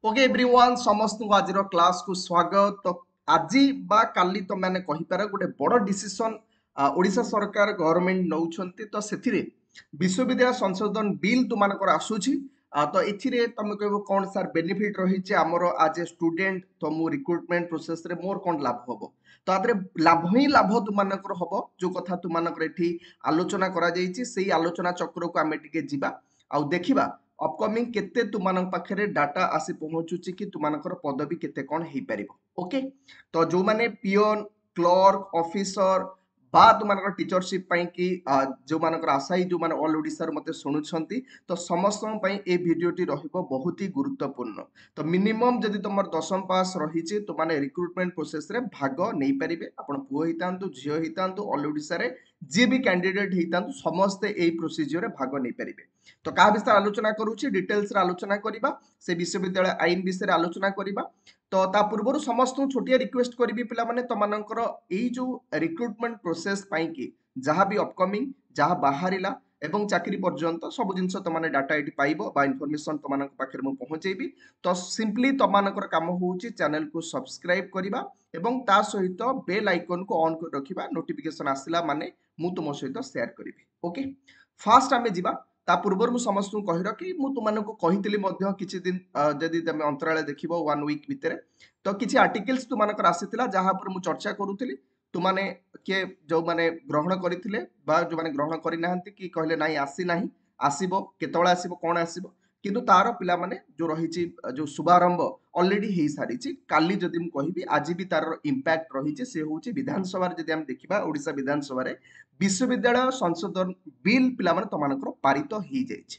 Okay everyone समस्त को आज क्लास को स्वागत। तो आज बा काली तो मैंने कहि पार गोटे बड़ डिसीजन ओडिशा सरकार गवर्नमेंट नौछंती तो सेथिरे विश्वविद्यालय संशोधन बिल तुमानकर आसुछि। तो एथिरे तुम कहबो कोन सर बेनिफिट रही हमर आज ए स्टूडेंट तो मु रिक्रुटमेंट प्रोसेस रे मोर कोन लाभ हबो। तो आदरे लाभ ही लाभ तुमानकर हबो जो कथा तुमानकर एठी आलोचना करा जाईछि सेही आलोचना चक्र को आमे टिके जिबा आ देखिबा अपकमिंग केते तुमानक पाखरे डाटा आसी पहुंचुची कि तुमानकर पदवी केते कोन हेई परिबो। ओके तो जो माने पियोन क्लर्क ऑफिसर बा तुमानकर टीचरशिप पई कि जो मानकर आशाई जो माने ऑल ओडिसा रे मते सुनुछंती तो समस्त पई ए वीडियोटी रहिबो बहुत ही गुरुत्वपूर्ण। तो मिनिमम जदि तुमर 10th पास रहिचे तो माने रिक्रुटमेंट प्रोसेस रे भाग नै परिबे। आपण पुओ हितांतु झियो हितांतु ऑल ओडिसा रे जे भी कैंडिडेट हितांतु समस्त ए प्रोसीजर रे भाग नै परिबे। तो क्या विषय आलोचना करूची डिटेल्स रे आलोचना करिबा से विश्वविद्यालय आईन विषय आलोचना करिबा। तो ता पूर्व समस्त छोटिया रिक्वेस्ट करी पिला माने तमनकर एई जो रिक्रुटमेंट प्रोसेस पाई कि जहाँ भी अपकमिंग जहाँ बाहरिला एवं चाकरी पर्यंत सब जिनस तमाने डाटा एटी पाइबो बा इन्फॉर्मेशन तमानक पाखरे मु पहुंचेबी। तो सिंपली तमानकर काम होउची चैनल को सब्सक्राइब करिबा एवं ता सहित बेल आइकन को ऑन कर रखिबा नोटिफिकेशन आसिला माने मु तुम सहित शेयर करिबी। ओके फास्ट आमे जिबा ता पूर्व मु समस्त कहि रखी मु तुमनको कहितली मध्य किछि दिन जदि तमे अंतराले देखिबो 1 वीक भितरे तो किछि आर्टिकल्स तुमनकर आसीतिला जहा पर मु चर्चा करूतिली तुमाने के जो माने ग्रहण करिथिले बा जो माने ग्रहण करि नाहंती कि कहले नाही आसी नाही आसीबो केतोळे आसीबो कोन आसीबो किंतु तार पिला माने जो रहिछि जो शुभारंभ ऑलरेडी हेई सारिछि। काली जदि मु कहिबी आज भी तार इंपैक्ट रहिछि से होछि विधानसभा रे जदि हम देखिबा ओडिसा विधानसभा रे विश्वविद्यालय संशोधन बिल पिला माने तमानकर पारित हेई जाइछि।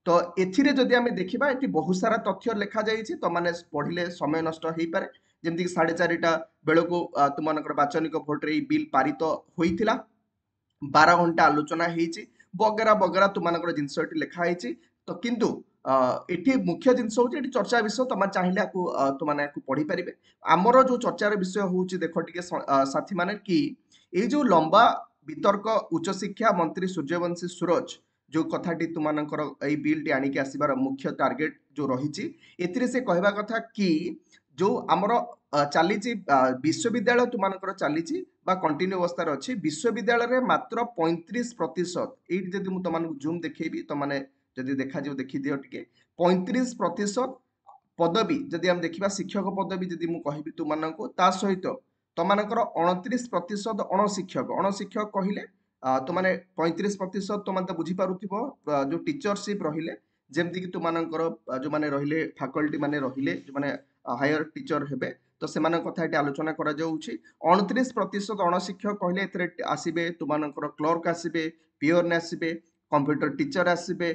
तो एथिरे जदि आमे देखिबा एठी बहुत सारा तथ्य लेखा जाइछि तो माने पढिले समय नष्ट हेई पारे जेमति कि 4:30 बेलको तुमनकर वाचनिक भोट रे बिल पारित होइथिला 12 घंटा आलोचना हेइछि बगेरा बगेरा तुमनकर जिंस एठी लेखा हेइछि। तो किंतु एठी मुख्य जिंस होछि एठी चर्चा विषय तमा चाहिले को तुमने को पढि परिबे। हमरो जो चर्चार विषय होछि देखो टिके साथी माने कि ए जो लंबा वितर्क उच्च शिक्षा मंत्री सूर्यवंशी सूरज जो कथाटी तुमनकर ए बिल टी आनिके आसीबार मुख्य टार्गेट जो रहिछि एथिरे से कहबा कथा कि जो हमरो चलीछि विश्वविद्यालय तुमनकर चलीछि बा कंटिन्यू अवस्था अछि विश्वविद्यालय रे मात्र 35% एठी जदि मु तमन जूम देखैबी तो माने जदि देखा जो देखि दियो टिके 35% पदवी जदि हम देखिबा शिक्षक पदवी जदि मु कहिबी तुमनको ता सहित तमनकर 29% अणशिक्षक अणशिक्षक कहिले तो माने 35% तो माने बुझी पारुथिबो जो टीचरशिप रहिले जेमति कि तुमनकर जो माने रहिले फैकल्टी माने रहिले जो माने हायर टीचर हेबे तो सेमान कथा एटी आलोचना करा जाउछि। 29% अणशिक्षक कहले एथरे आसीबे तुमनकर क्लर्क आसीबे पियोन आसीबे कंप्यूटर टीचर आसीबे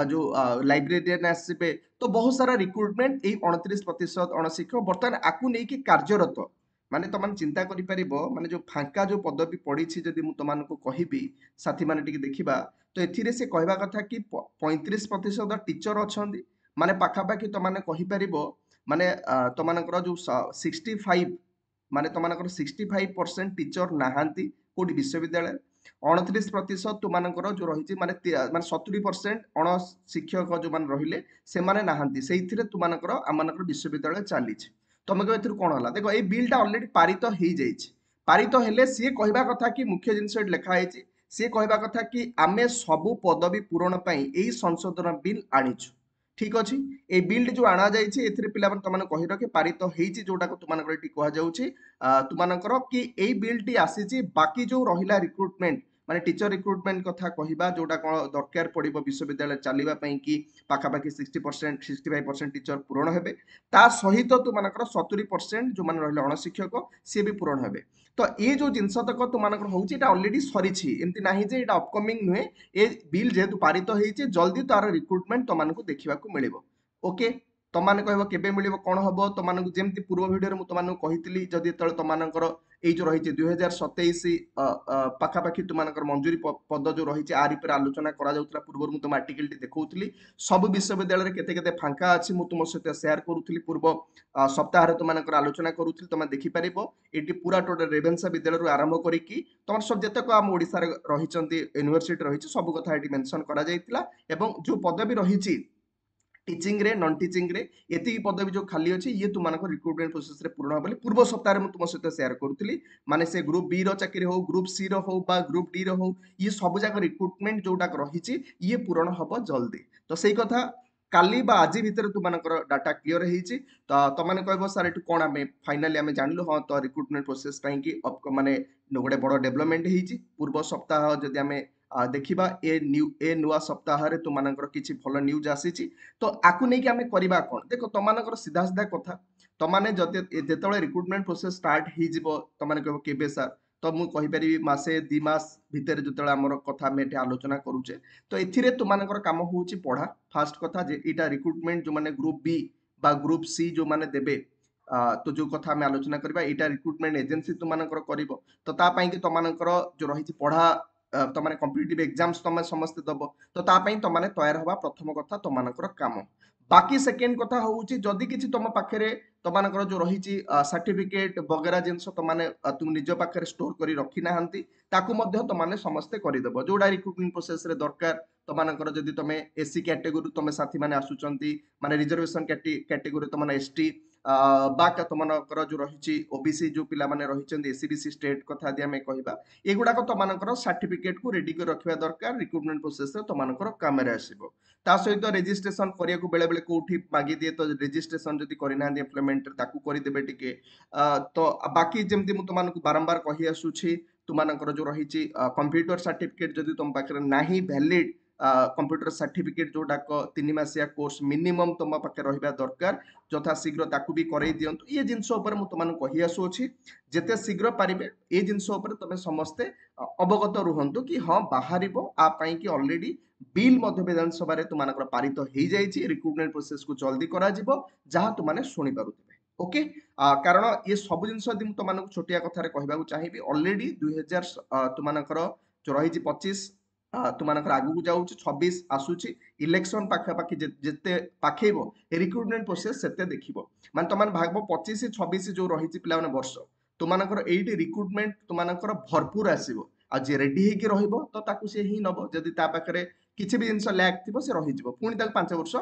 जो लाइब्रेरियन आसीबे तो बहुत सारा रिक्रुटमेंट ए 29% अणशिक्षक बर्तमान आकु नै कि कार्यरत माने तमान चिंता करि परिबो माने जो फांका जो पदवी पड़ीछि जदि मु तमानको कहिबी साथी माने टिके देखिबा तो एथिरे से कहबा कथा कि 35% टीचर अछंदी माने पाखा पाखी तमाने कहि परिबो माने तमानकर जो 65 माने तमानकर 65% टीचर नाहांती कोडी विश्वविद्यालय 29% तुमानकर जो रहिछि माने माने 70% अण शिक्षक जो मान रहिले से माने नाहांती सेइथिरे तुमानकर आमानकर विश्वविद्यालय चालिछि। तमे को एथिर कोन होला देखो ए बिलटा ऑलरेडी पारित हेई जाइछि पारित हेले सी कहबा कथा कि मुख्य जिंस लेखा हेछि सी कहबा कथा कि आमे सबु पदवी पूरण पई एई संशोधन बिल आनिछु ठीक अछि। ए बिल जो आना जाइछि एथिरे पिला मन तमन कहि रखे पारित हेइछि जोटा को तुमानकर एटी कहआ जाउछि तुमानकर कि एई बिल टी आसीछि बाकी जो रहिला रिक्रुटमेंट माने टीचर रिक्रुटमेंट कथा कहिबा जोटा कोन दरकार पड़िबो विश्वविद्यालय चलिबा पई कि पाखा पाखी 60% 65% टीचर पूरण हेबे ता सहित तुमानकर 70% जो मान रहिले अणशिक्षक से भी पूरण हेबे। तो ये जो जिनस तक तुमानकर होउछि एटा ऑलरेडी सरिछि एमति नाही जे एटा अपकमिंग नुहे ए बिल जेहेतु पारित हेइछि जल्दी तार रिक्रुटमेंट तमानको देखिबा को मिलिबो। ओके तमाने कहबो केबे मिलिबो कोन हबो तमानको जेमति पूर्व वीडियो रे मु तमानको कहितली जदि तळ तमानकर एई जो रहिछि 2027 पाखा पाखी तुमानकर मंजूरी पद जो रहिछि आरि पर आलोचना करा जाउतला पूर्व मु तुम आर्टिकल टी देखौतली सब विश्वविद्यालय रे केते केते फांका अछि मु तुम सहित शेयर करूतली पूर्व सप्ताह रे तुमानकर आलोचना करूतली तमे देखि परिबो एटी पूरा टोटल रेवेन्सा विद्यालय रु आरंभ करी कि तमर सब जतक हम ओडिसा रे रहिचंती यूनिवर्सिटी रहिछि सब कथा एटी मेंशन करा जाइतला एवं जो पदवी रहिछि टीचिंग रे नॉन टीचिंग रे एतिकी पदवी जो खाली अछि ये तुमनको रिक्रुटमेंट प्रोसेस रे पूर्ण बोली पूर्व सप्ताह में तुम सहित शेयर करूली माने से ग्रुप बी रो चाकरी हो ग्रुप सी रो हो बा ग्रुप डी रो हो ये सब जाक रिक्रुटमेंट जोटा रही ये पूरण हम जल्दी तो सही कथा काली बा आज भितर तुमको डाटा क्लियर होती तो तुमने कह सर ये कौन आम फाइनाली आम जानलु हाँ तो रिक्रुटमेंट प्रोसेस माने गोटे बड़ डेभलपमेंट होती पूर्व सप्ताह जदि आम देखा ए नुआ सप्ताह तुमको किसी भल न्यूज आसी तो आकु नहीं कि आमे करिबा कोन देखो तमानकर सीधा सीधा कथा तमाने जेतेबेले रिक्रुटमेंट प्रोसेस स्टार्ट ही जिवो तमाने कहबो केबे सर तो मु कहि परिबी मासे 2 मास भितर जेतेबेले हमर कथा में एटे आलोचना करूचे तो एथिरे तुमानकर काम होउची पढ़ा फास्ट कथा जे इटा रिक्रुटमेंट जो माने ग्रुप बी बा ग्रुप सी जो माने देबे तो जो कथा में आलोचना करबा इटा रिक्रुटमेंट एजेंसी तुमानकर करिवो तो ता पई कि तुमानकर जो रहिची पढ़ा तमाने कॉम्पिटिटिव एग्जाम्स तमे समस्त दबो तो ता पई तमाने तैयार हवा प्रथम कथा तमानकर काम बाकी सेकेंड कथा होउची जदि किछि तम पाखरे तमानकर जो रहिची सर्टिफिकेट वगैरह जिंस तमाने तुम निज पाखरे स्टोर करी रखी नाहंती ताकू मध्य तमाने समस्त करि देबो जोडा रिक्रुटमेंट प्रोसेस रे दरकार तमानकर जदि तमे एससी कैटेगरी तमे साथी माने आसुचंती माने रिजर्वेशन कैटेगरी तमाने एसटी बाक तुमनकर जो रहिची ओबीसी जो पिला माने रहिचंती एससीबीसी स्टेट कथा दि हमें कहबा एगुडाक तुमनकर सर्टिफिकेट को रेडी कर रखिबा दरकार रिक्रुटमेंट प्रोसेस रे तुमनकर कामरे आसीबो ता सहित रेजिस्ट्रेशन करिया को बेले बेले कोठी मागी दिए तो रेजिस्ट्रेशन जदि करिना एम्प्लॉयमेंट ताकू करि देबे टिके तो बाकी जेमति मु तुमनको बारंबार कहि आसुछि तुमनकर जो रहिची कंप्यूटर सर्टिफिकेट जदि तुम पाखरे नाही वैलिड कंप्यूटर सर्टिफिकेट जोडाक 3 मासिया कोर्स मिनिमम तुम पाखे रहिबा दरकार यथा शीघ्र ताकू भी करई दियंतु ये जिंस ऊपर मु तुमनको कहि आसुछि जेते शीघ्र पारिबे ए जिंस ऊपर तमे समस्ते अवगत रुहंतु कि हाँ बाहरिबो आ पई कि ऑलरेडी बिल मध्य विधानसभा रे तुमनकर पारित हो जाइछि रिक्रुटमेंट प्रोसेस को जल्दी करा जिवो जहां तुमने सुनि पारुथिबे ओके कारण ये सब जिंस यदि तुमनको छोटिया कथा रे कहबा चाहिबी ऑलरेडी 2000 तुमनकर जो रहिछि 25 तुमनकर आगु को जाउछि 26 आसुछि इलेक्शन पाखापाखि जेते पाखेबो रिक्रुटमेंट प्रोसेस सेते देखिबो माने तुमन भागबो 25 26 जो रहिछि पिला माने वर्ष तुमनकर एइटी रिक्रुटमेंट तुमनकर भरपूर आसीबो आ जे रेडी हेकी रहिबो तो ताकू से ही नबो जदि ता पाखरे किछि भी जिंस लैक थिबो से रहि जिवो पुनी ताक 5 वर्ष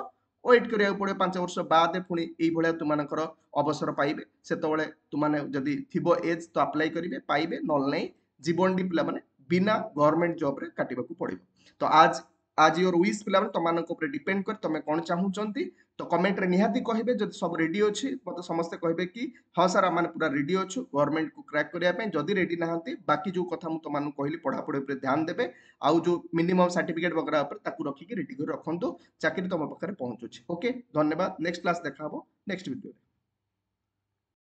वेट करिया पड़े 5 वर्ष बाद पुनी एई भलिया तुमनकर अवसर पाइबे सेतबेले तुमने जदि थिबो एज तो अप्लाई करिवे पाइबे नल नै जीवन डी पिला माने बिना गवर्नमेंट जॉब रे काटिबा को पड़िबो तो आज योर विश पिला माने तमानको ऊपर डिपेंड कर तमे कोन चाहूचंती तो कमेंट रे निहाती कहिबे जदि सब रेडी अछि मते समस्त कहिबे कि हां सर आमाने पूरा रेडी अछु गवर्नमेंट को क्रैक करिया पे जदि रेडी नाहंती बाकी जो कथा मु तमानु कहली पढ़ा पढ़े ऊपर ध्यान देबे आउ जो मिनिमम सर्टिफिकेट वगैरह ऊपर ताकू रखी के रेडी कर रखंतु चाकरी तम पखरे पहुंचुछि ओके धन्यवाद नेक्स्ट क्लास देखा हबो नेक्स्ट वीडियो